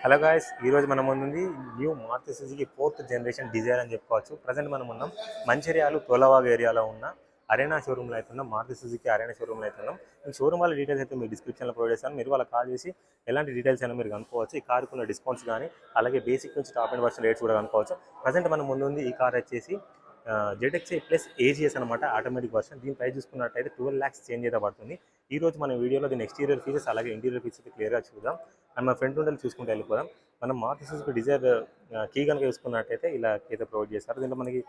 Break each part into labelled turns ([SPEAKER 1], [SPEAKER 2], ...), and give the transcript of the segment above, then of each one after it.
[SPEAKER 1] Hello guys, ఈరోజు మన ముందుంది new Maruti Suzuki 4th generation Dzire అని చెప్పుకోవచ్చు. ప్రజెంట్ మనం ఉన్నాం మంచిర్యాల తోలవాగ్ ఏరియాలో ఉన్న అరేనా షోరూమ్లో అయితే ఉన్నాం. మారుతి సుజుకి అరేనా షోరూమ్లో అయితే ఉన్నాం. ఈ షోరూమ్ వాళ్ళ డీటెయిల్స్ అయితే మీరు డిస్క్రిప్షన్లో ప్రొవైడ్ చేస్తాను. మీరు వాళ్ళకి కాల్ చేసి ఎలాంటి డీటెయిల్స్ అయినా మీరు కనుక్కోవచ్చు. ఈ కార్కున్న డిస్కౌంట్స్ కానీ అలాగే బేసిక్ నుంచి టాప్ అండ్ వర్షన్ రేట్స్ కూడా కనుక్కోవచ్చు. ప్రజెంట్ మన ముందుంది ఈ కార్ వచ్చేసి ZXi ప్లస్ AGS అనమాట, ఆటోమేటిక్ వర్షన్. దీని ప్రైస్ చూసుకున్నట్టయితే 12 lakhs చేంజ్ అయితే పడుతుంది. ఈ రోజు మన వీడియోలో దీని ఎక్స్టీరియర్ ఫీచర్స్ అలాగే ఇంటీరియర్ ఫీచర్స్ అయితే క్లియర్గా చూద్దాం. అండ్ మన ఫ్రంట్ నుండి చూసుకుంటే వెళ్ళిపోదాం. మనం మారుతి సుజుకి డిజైర్ కీ కనుక చూసుకున్నట్టయితే ఇలా అయితే ప్రొవైడ్ చేస్తారు. దీంట్లో మనకి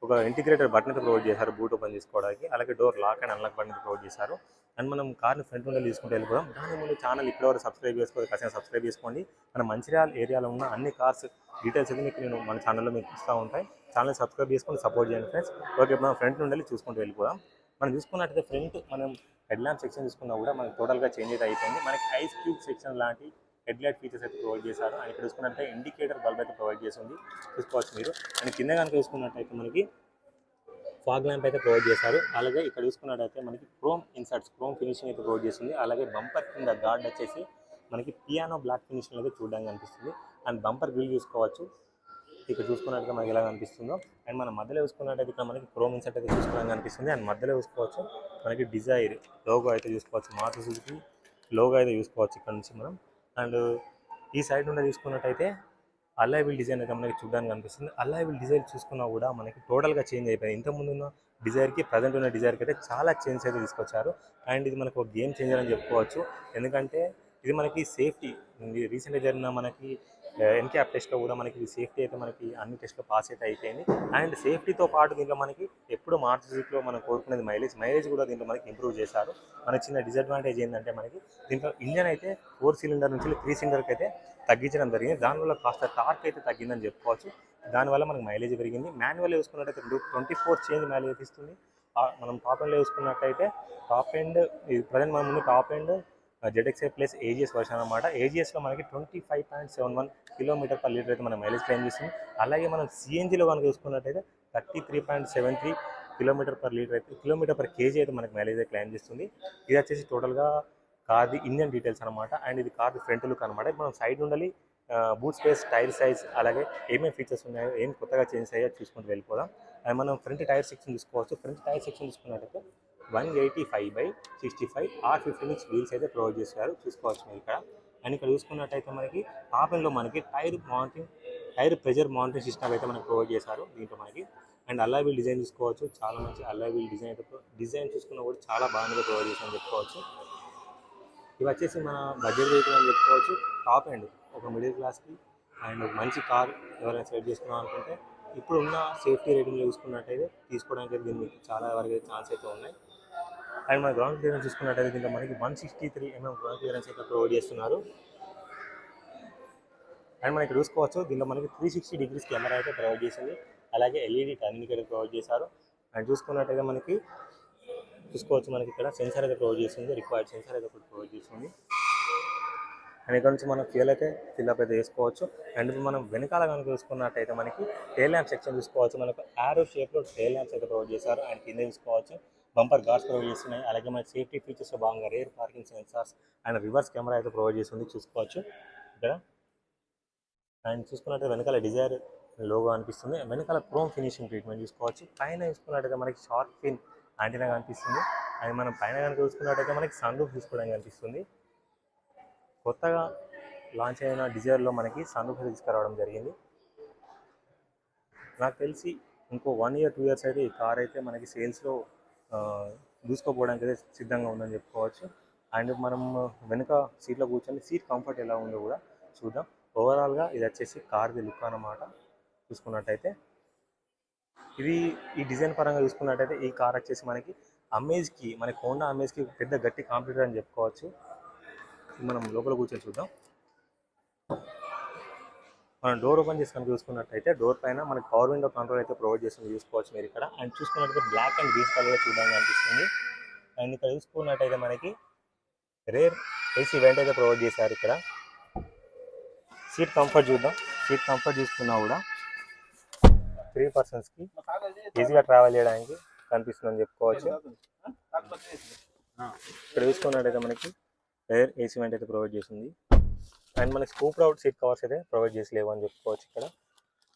[SPEAKER 1] ఒక ఇంటిగ్రేటెడ్ బటన్ అయితే ప్రొవైడ్ చేశారు బూట్ ఓపెన్ చేసుకోవడానికి. అలాగే door lock and unlock button provide చేశారు. అండ్ మనం కార్ని ఫ్రంట్ నుండి తీసుకుంటూ వెళ్ళిపోదాం. దాని ముందు ఛానల్ ఇప్పటివరకు సబ్స్క్రైబ్ చేసుకోవాలి, ఖచ్చితంగా సబ్స్క్రైబ్ చేసుకోండి. మన మంచిర్యాల ఏరియాలో ఉన్న అన్ని కార్స్ డీటెయిల్స్ అయితే మీకు నేను మన ఛానల్లో మీకు ఇస్తూ ఉంటాయి. ఛానల్ సబ్స్క్రైబ్ చేసుకొని సపోర్ట్ చేయండి ఫ్రెండ్స్. ఓకే, మనం ఫ్రంట్ నుండి చూసుకుంటూ వెళ్ళిపోదాం. మనం చూసుకున్నట్టయితే ఫ్రంట్ మనం హెడ్ ల్యాంప్ సెక్షన్ చూసుకున్నా కూడా మనకి టోటల్గా చేంజ్ అయితే అయిపోయింది. మనకి ఐస్ క్యూబ్ సెక్షన్ లాంటి హెడ్ లైట్ ఫీచర్స్ అయితే ప్రొవైడ్ చేశారు. అండ్ ఇక్కడ చూసుకున్నట్టయితే ఇండికేటర్ బల్బ్ అయితే ప్రొవైడ్ చేసింది, చూసుకోవచ్చు మీరు. అండ్ కింద కనుక చూసుకున్నట్టయితే మనకి ఫాగ్ ల్యాంప్ అయితే ప్రొవైడ్ చేశారు. అలాగే ఇక్కడ చూసుకున్నట్టయితే మనకి క్రోమ్ ఇన్సర్ట్స్, క్రోమ్ ఫినిషింగ్ అయితే ప్రొవైడ్ చేస్తుంది. అలాగే బంపర్ కింద గార్డ్ వచ్చేసి మనకి పియానో బ్లాక్ ఫినిషింగ్ అయితే చూడడానికి అనిపిస్తుంది. అండ్ బంపర్ గ్రిల్ చూసుకోవచ్చు, ఇక్కడ చూసుకున్నట్టుగా మనకి ఎలా కనిపిస్తుందో. అండ్ మన మధ్యలో చూసుకున్నట్టయితే ఇక్కడ మనకి క్రోమ్ ఇన్సర్ట్ అయితే చూసుకోవడానికి కనిపిస్తుంది. అండ్ మధ్యలో చూసుకోవచ్చు మనకి డిజైర్ లోగో అయితే చూసుకోవచ్చు, మారుతి సుజుకి లోగో అయితే చూసుకోవచ్చు ఇక్కడ నుంచి మనం. అండ్ ఈ సైడ్ నుండి చూసుకున్నట్టయితే అల్లాయ్ వీల్ డిజైన్ అయితే మనకి చూడడానికి కనిపిస్తుంది. అల్లాయ్ వీల్ డిజైన్ చూసుకున్నా కూడా మనకి టోటల్గా చేంజ్ అయిపోయింది. ఇంతకుముందు ఉన్న డిజైర్కి ప్రజెంట్ ఉన్న డిజైర్కి అయితే చాలా చేంజ్ అయితే తీసుకొచ్చారు. అండ్ ఇది మనకు ఒక గేమ్ చేంజర్ అని చెప్పుకోవచ్చు. ఎందుకంటే ఇది మనకి సేఫ్టీ, రీసెంట్గా జరిగిన మనకి ఎన్క్యాప్ టెస్ట్లో కూడా మనకి సేఫ్టీ అయితే మనకి అన్ని టెస్ట్లో పాస్ అయితే అయిపోయింది. అండ్ సేఫ్టీతో పాటు దీంట్లో మనకి ఎప్పుడు మారుతి సుజుకిలో మనం కోరుకునేది మైలేజ్ కూడా దీంట్లో మనకి ఇంప్రూవ్ చేశారు. మన చిన్న డిసడ్వాంటేజ్ ఏంటంటే మనకి దీంట్లో ఇంజన్ అయితే 4 సిలిండర్ నుంచి 3 సిలిండర్కి అయితే తగ్గించడం జరిగింది. దానివల్ల కాస్త టార్క్ అయితే తగ్గిందని చెప్పుకోవచ్చు. దానివల్ల మనకి మైలేజ్ పెరిగింది. మాన్యువల్ చూసుకున్నట్టయితే 24 చేంజ్ మైలేజ్ ఇస్తుంది. మనం టాప్ ఎండ్లో చూసుకున్నట్టయితే టాప్ ఎండ్ ప్రజెంట్ మన ముందు top end ZXi plus AGS version అనమాట. AGSలో మనకి 25.71 km/L అయితే మన మైలేజ్ క్లైమ్ చేస్తుంది. అలాగే మనం CNGలో కనుక చూసుకున్నట్టయితే 33.73 km/L అయితే km/kg అయితే మనకి మైలేజ్ క్లైమ్ చేస్తుంది. ఇది వచ్చేసి టోటల్గా కార్ది ఇంజన్ డీటెయిల్స్ అనమాట. అండ్ ఇది కార్ది ఫ్రంట్ లుక్ అనమాట. మనం సైడ్ ఉండాలి బూట్ స్పేస్, టైర్ సైజ్ అలాగే ఏమేమి ఫీచర్స్ ఉన్నాయో ఏం కొత్తగా చేంజ్ అయ్యో చూసుకుంటూ వెళ్ళిపోదాం. అండ్ మనం ఫ్రంట్ టైర్ సెక్షన్ చూసుకోవచ్చు. ఫ్రంట్ టైర్ సెక్షన్ చూసుకున్నట్టయితే 185/65 R15 వీల్స్ అయితే ప్రొవైడ్ చేశారు, చూసుకోవచ్చు మీరు ఇక్కడ. అండ్ ఇక్కడ చూసుకున్నట్టయితే మనకి టాప్ ఎండ్లో మనకి టైర్ ప్రెజర్ మానిటరింగ్ సిస్టమ్ అయితే మనకి ప్రొవైడ్ చేశారు దీంట్లో మనకి. అండ్ అల్లాయ్ వీల్ డిజైన్ చూసుకోవచ్చు, చాలా మంచి అల్లాయ్ వీల్ డిజైన్ చూసుకున్నా కూడా చాలా బాగా ప్రొవైడ్ చేశారని చెప్పుకోవచ్చు. ఇవి వచ్చేసి మన బడ్జెట్ వెహికల్ అని చెప్పుకోవచ్చు. టాప్ ఎండ్ ఒక మిడిల్ క్లాస్కి అండ్ మంచి కార్ ఎవరైనా సెలెక్ట్ చేసుకున్నాం అనుకుంటే ఇప్పుడు ఉన్న సేఫ్టీ రేటింగ్లో చూసుకున్నట్టయితే తీసుకోవడానికి అయితే దీనికి చాలా వరకు ఛాన్స్ అయితే ఉన్నాయి. అండ్ మన గ్రౌండ్ క్లియరెన్స్ చూసుకున్నట్టయితే దీంట్లో మనకి 163 mm గ్రౌండ్ క్లియరెన్స్ అయితే ప్రొవైడ్ చేస్తున్నారు. అండ్ మనం ఇక్కడ చూసుకోవచ్చు దీంట్లో మనకి 360 degrees కెమెరా అయితే ప్రొవైడ్ చేసింది. అలాగే LED టర్న్ ఇండికేటర్ ప్రొవైడ్ చేశారు. అండ్ చూసుకున్నట్టయితే మనకి చూసుకోవచ్చు మనకి ఇక్కడ సెన్సార్ అయితే ప్రొవైడ్ చేస్తుంది, రిక్వైర్డ్ సెన్సార్ అయితే ఒకటి ప్రొవైడ్ చేస్తుంది. అండ్ ఇక్కడ నుంచి మనం ఫ్యూల్ అయితే ఫిల్అప్ అయితే చేసుకోవచ్చు. అండ్ ఇప్పుడు మనం వెనకాల కనుక చూసుకున్నట్టయితే మనకి టైల్ ల్యాంప్ సెక్షన్ చూసుకోవచ్చు. మనకు యారో షేప్లో టైల్ ల్యాంప్స్ అయితే ప్రొవైడ్ చేశారు. అండ్ కింద చూసుకోవచ్చు బంపర్ గార్డ్స్ ప్రొవైడ్ చేస్తున్నాయి. అలాగే మన సేఫ్టీ ఫీచర్స్లో భాగంగా rear parking sensors and reverse camera అయితే ప్రొవైడ్ చేస్తుంది, చూసుకోవచ్చు ఇక్కడ. అండ్ చూసుకున్నట్టయితే వెనకాల డిజైర్ లోగో అనిపిస్తుంది. వెనకాల క్రోమ్ ఫినిషింగ్ ట్రీట్మెంట్ చూసుకోవచ్చు. పైన చూసుకున్నట్టయితే మనకి షార్క్ ఫిన్ యాంటీనా కనిపిస్తుంది. అండ్ మనం పైన కనుక చూసుకున్నట్టయితే మనకి సన్ రూఫ్ తీసుకోవడానికి కనిపిస్తుంది. కొత్తగా లాంచ్ అయిన డిజైర్లో మనకి సన్ రూఫ్ తీసుకురావడం జరిగింది. నాకు తెలిసి ఇంకో 1 year 2 years అయితే ఈ కార్ అయితే మనకి సేల్స్లో దూసుకోపోవడానికి అయితే సిద్ధంగా ఉందని చెప్పుకోవచ్చు. అండ్ మనం వెనుక సీట్లో కూర్చొని సీట్ కంఫర్ట్ ఎలా ఉందో కూడా చూద్దాం. ఓవరాల్గా ఇది వచ్చేసి కార్ది లుక్ అన్నమాట. చూసుకున్నట్టయితే ఇది ఈ డిజైన్ పరంగా చూసుకున్నట్టయితే ఈ కార్ వచ్చేసి మనకి మనకి హోండా అమేజ్కి పెద్ద గట్టి కాంపిటీటర్ అని చెప్పుకోవచ్చు. మనం లోపల కూర్చొని చూద్దాం. మనం డోర్ ఓపెన్ చేసి కనుక చూసుకున్నట్టయితే డోర్ పైన మనకి పవర్ విండో కంట్రోల్ అయితే ప్రొవైడ్ చేస్తుంది, చూసుకోవచ్చు మీరు ఇక్కడ. అండ్ చూసుకున్నట్టయితే బ్లాక్ అండ్ గ్రీన్ కలర్గా చూడడానికి అనిపిస్తుంది. అండ్ ఇక్కడ చూసుకున్నట్టయితే మనకి రేర్ AC వెంట్ అయితే ప్రొవైడ్ చేశారు ఇక్కడ. సీట్ కంఫర్ట్ చూద్దాం. సీట్ కంఫర్ట్ చూసుకున్నా కూడా 3 personsకి ఈజీగా ట్రావెల్ చేయడానికి కనిపిస్తుందని చెప్పుకోవచ్చు. ఇక్కడ చూసుకున్నట్టయితే మనకి రేర్ AC వెంట్ అయితే ప్రొవైడ్ చేసింది. అండ్ మనకి స్కూప్ అవుట్ సీట్ కవర్స్ అయితే ప్రొవైడ్ చేసి లేవు అని చెప్పుకోవచ్చు ఇక్కడ.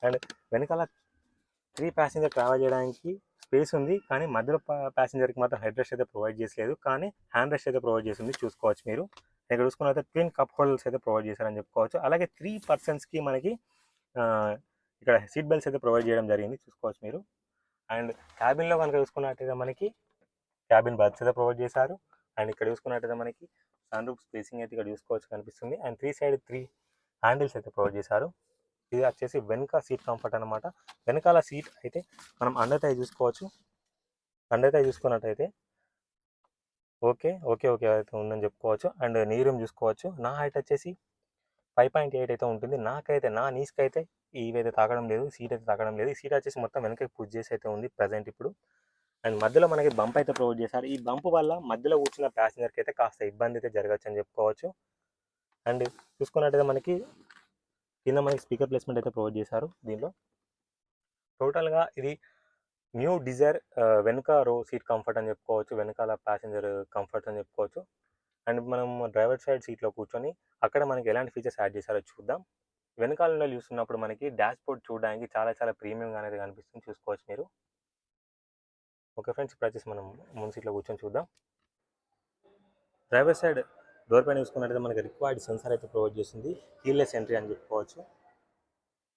[SPEAKER 1] అండ్ వెనకాల 3 ప్యాసింజర్ ట్రావెల్ చేయడానికి స్పేస్ ఉంది, కానీ మధ్యలో ప్యాసింజర్కి మాత్రం హెడ్ రెస్ట్ అయితే ప్రొవైడ్ చేసలేదు, కానీ హ్యాండ్ రెస్ట్ అయితే ప్రొవైడ్ చేసింది చూసుకోవచ్చు మీరు. ఇక్కడ చూసుకున్నట్లయితే ట్విన్ కప్ హోల్డర్స్ అయితే ప్రొవైడ్ చేశారని చెప్పుకోవచ్చు. అలాగే 3 పర్సన్స్కి మనకి ఇక్కడ సీట్ బెల్ట్స్ అయితే ప్రొవైడ్ చేయడం జరిగింది చూసుకోవచ్చు మీరు. అండ్ క్యాబిన్లో కనుక చూసుకున్నట్టయితే మనకి క్యాబిన్ బర్త్స్ అయితే ప్రొవైడ్ చేశారు. అండ్ ఇక్కడ చూసుకున్నట్టయితే మనకి సన్ రూఫ్ స్పేసింగ్ అయితే ఇక్కడ చూసుకోవచ్చు కనిపిస్తుంది. అండ్ 3 సైడ్ 3 హ్యాండిల్స్ అయితే ప్రొవైడ్ చేశారు. ఇది వచ్చేసి వెనక సీట్ కంఫర్ట్ అనమాట. వెనకాల సీట్ అయితే మనం అండర్థై చూసుకోవచ్చు. అండర్థై చూసుకున్నట్టయితే ఓకే అయితే ఉందని చెప్పుకోవచ్చు. అండ్ నీ రూమ్ చూసుకోవచ్చు. నా హైట్ వచ్చేసి 5.8 అయితే ఉంటుంది. నాకైతే నా నీస్కి అయితే ఇవైతే తాగడం లేదు, సీట్ అయితే తాగడం లేదు. ఈ సీట్ వచ్చేసి మొత్తం వెనకకి పుష్ చేసి అయితే ఉంది ప్రజెంట్ ఇప్పుడు. అండ్ మధ్యలో మనకి బంప్ అయితే ప్రొవైడ్ చేశారు. ఈ బంప్ వల్ల మధ్యలో కూర్చున్న ప్యాసింజర్కి అయితే కాస్త ఇబ్బంది అయితే జరగచ్చు అని చెప్పుకోవచ్చు. అండ్ చూసుకున్నట్టయితే మనకి కింద మనకి స్పీకర్ ప్లేస్మెంట్ అయితే ప్రొవైడ్ చేశారు దీనిలో. టోటల్గా ఇది న్యూ డిజైర్ వెనుక రో సీట్ కంఫర్ట్ అని చెప్పుకోవచ్చు, వెనకాల ప్యాసింజర్ కంఫర్ట్ అని చెప్పుకోవచ్చు. అండ్ మనం డ్రైవర్ సైడ్ సీట్లో కూర్చొని అక్కడ మనకి ఎలాంటి ఫీచర్స్ యాడ్ చేశారో చూద్దాం. వెనకాలలో చూస్తున్నప్పుడు మనకి డాష్ బోర్డ్ చూడడానికి చాలా ప్రీమియంగా అనేది కనిపిస్తుంది చూసుకోవచ్చు మీరు. ఓకే ఫ్రెండ్స్, ఇప్పుడు వచ్చేసి మనం ముందు సీట్లో కూర్చొని చూద్దాం. డ్రైవర్ సైడ్ డోర్ పైన చూసుకున్నట్టయితే మనకి రిక్వైర్డ్ సెన్సార్ అయితే ప్రొవైడ్ చేస్తుంది, కీలెస్ ఎంట్రీ అని చెప్పుకోవచ్చు.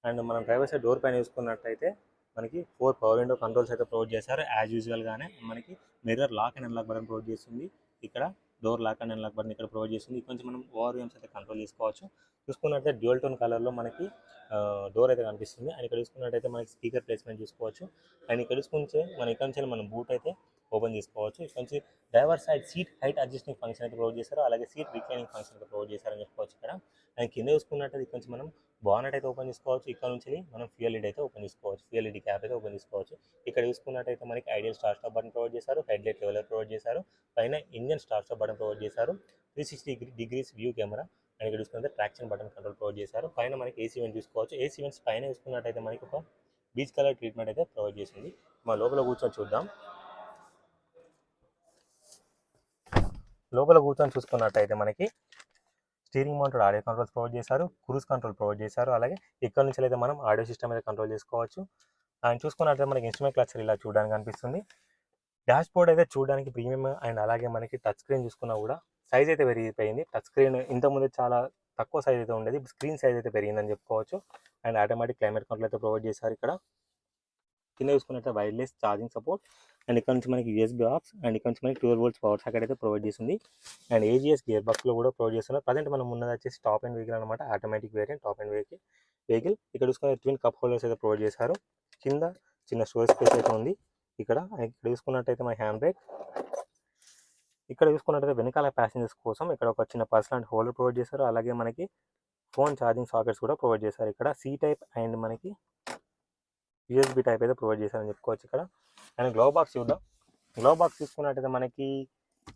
[SPEAKER 1] అండ్ మనం డ్రైవర్ సైడ్ డోర్ పైన చూసుకున్నట్టయితే మనకి 4 పవర్ విండో కంట్రోల్స్ అయితే ప్రొవైడ్ చేశారు. యాజ్ యూజువల్గానే మనకి mirror lock and unlock button provide చేస్తుంది. ఇక్కడ door lock and unlock button ఇక్కడ ప్రొవైడ్ చేస్తుంది. కొంచెం మనం ఓఆర్ఎమ్స్ అయితే కంట్రోల్ చేసుకోవచ్చు. చూసుకున్నట్టయితే డ్యూయల్ టోన్ కలర్లో మనకి డోర్ అయితే కనిపిస్తుంది. అండ్ ఇక్కడ చూసుకున్నట్టయితే మనకి స్పీకర్ ప్లేస్మెంట్ చూసుకోవచ్చు. అండ్ ఇక్కడ చూసుకుంటే ఇక్కడ నుంచి మనం బూట్ అయితే ఓపెన్ చేసుకోవచ్చు. ఇక్కడ నుంచి driver side seat height adjusting function అయితే ప్రొవైడ్ చేశారు. అలాగే సీట్ రిక్లైనింగ్ ఫంక్షన్ అయితే ప్రొవైడ్ చేశారని చెప్పుకోవచ్చు ఇక్కడ. అండ్ కింద చూసుకున్నట్టయితే ఇక్కడ నుంచి మనం బానెట్ అయితే ఓపెన్ చేసుకోవచ్చు. ఇక్కడ నుంచి మనం ఫ్యూయల్ లిడ్ అయితే ఓపెన్ చేసుకోవచ్చు, ఫ్యూయల్ లిడ్ క్యాప్ అయితే ఓపెన్ చేసుకోవచ్చు. ఇక్కడ చూసుకున్నట్టయితే మనకి ideal start stop button provide చేశారు, హెడ్ లైట్ లెవెలర్ ప్రొవైడ్ చేశారు, పైన engine start stop button provide చేశారు, 360 డిగ్రీస్ వ్యూ కెమెరా. అండ్ ఇక్కడ చూసుకుంటే ట్రాక్షన్ బటన్ కంట్రోల్ ప్రొవైడ్ చేశారు. పైన మనకి ఏసీ వెంట్ చూసుకోవచ్చు. ఏసీ వెంట్స్ పైన చూసుకున్నట్టయితే మనకి ఒక బీచ్ కలర్ ట్రీట్మెంట్ అయితే ప్రొవైడ్ చేసింది. మా లోపల కూర్చొని చూద్దాం. లోపల కూర్చొని చూసుకున్నట్టయితే మనకి steering mounted audio controls provide చేశారు, క్రూజ్ కంట్రోల్ ప్రొవైడ్ చేశారు. అలాగే ఇక్కడ నుంచి అయితే మనం ఆడియో సిస్టమ్ అయితే కంట్రోల్ చేసుకోవచ్చు. అండ్ చూసుకున్నట్లయితే మనకి ఇన్స్ట్రుమెంట్ క్లస్టర్ ఇలా చూడడానికి అనిపిస్తుంది. డాష్ బోర్డ్ అయితే చూడడానికి ప్రీమియం. అండ్ అలాగే మనకి టచ్ స్క్రీన్ చూసుకున్నా కూడా సైజ్ అయితే పెరిగిపోయింది. టచ్ స్క్రీన్ ఇంతకుముందు చాలా తక్కువ సైజ్ అయితే ఉండేది, స్క్రీన్ సైజ్ అయితే పెరిగిందని చెప్పుకోవచ్చు. అండ్ ఆటోమేటిక్ క్లైమేట్ కంట్రోల్ అయితే ప్రొవైడ్ చేశారు. ఇక్కడ కింద చూసుకున్నట్లయితే వైర్లెస్ ఛార్జింగ్ సపోర్ట్. అండ్ ఇక్కడ నుంచి మనకి యూఎస్బీ ఆక్స్, అండ్ ఇక్కడ నుంచి మనకి 12 volts పవర్ సాకెట్ అయితే ప్రొవైడ్ చేసింది. అండ్ ఏజిఎస్ గేర్ బాక్స్లో కూడా ప్రొవైడ్ చేస్తున్నారు. ప్రజెంట్ మనం ఉన్నది వచ్చేసి టాప్ అండ్ వెహికల్ అనమాట, automatic variant top and vehicle. ఇక్కడ చూసుకున్న ట్విన్ కప్ హోల్డర్స్ అయితే ప్రొవైడ్ చేశారు. కింద చిన్న స్టోరేజ్ స్పేస్ అయితే ఉంది. ఇక్కడ చూసుకున్నట్టయితే మన హ్యాండ్ బ్రేక్. ఇక్కడ చూసుకున్నట్టయితే వెనకాల ప్యాసింజర్స్ కోసం ఇక్కడ ఒక చిన్న పర్సనల్ హోల్డర్ ప్రొవైడ్ చేశారు. అలాగే మనకి ఫోన్ ఛార్జింగ్ సాకెట్స్ కూడా ప్రొవైడ్ చేశారు. ఇక్కడ సి టైప్ అండ్ మనకి యూఎస్బీ టైప్ అయితే ప్రొవైడ్ చేశారని చెప్పుకోవచ్చు ఇక్కడ. అండ్ గ్లో బాక్స్ చూద్దాం. గ్లో బాక్స్ చూసుకున్నట్టయితే మనకి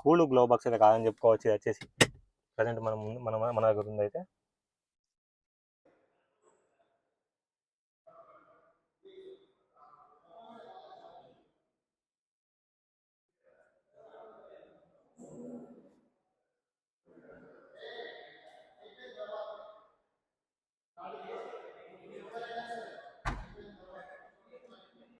[SPEAKER 1] కూల్ గ్లో బాక్స్ అయితే కాదని చెప్పుకోవచ్చు. ఇది వచ్చేసి ప్రజెంట్ మన దగ్గర ఉంది అయితే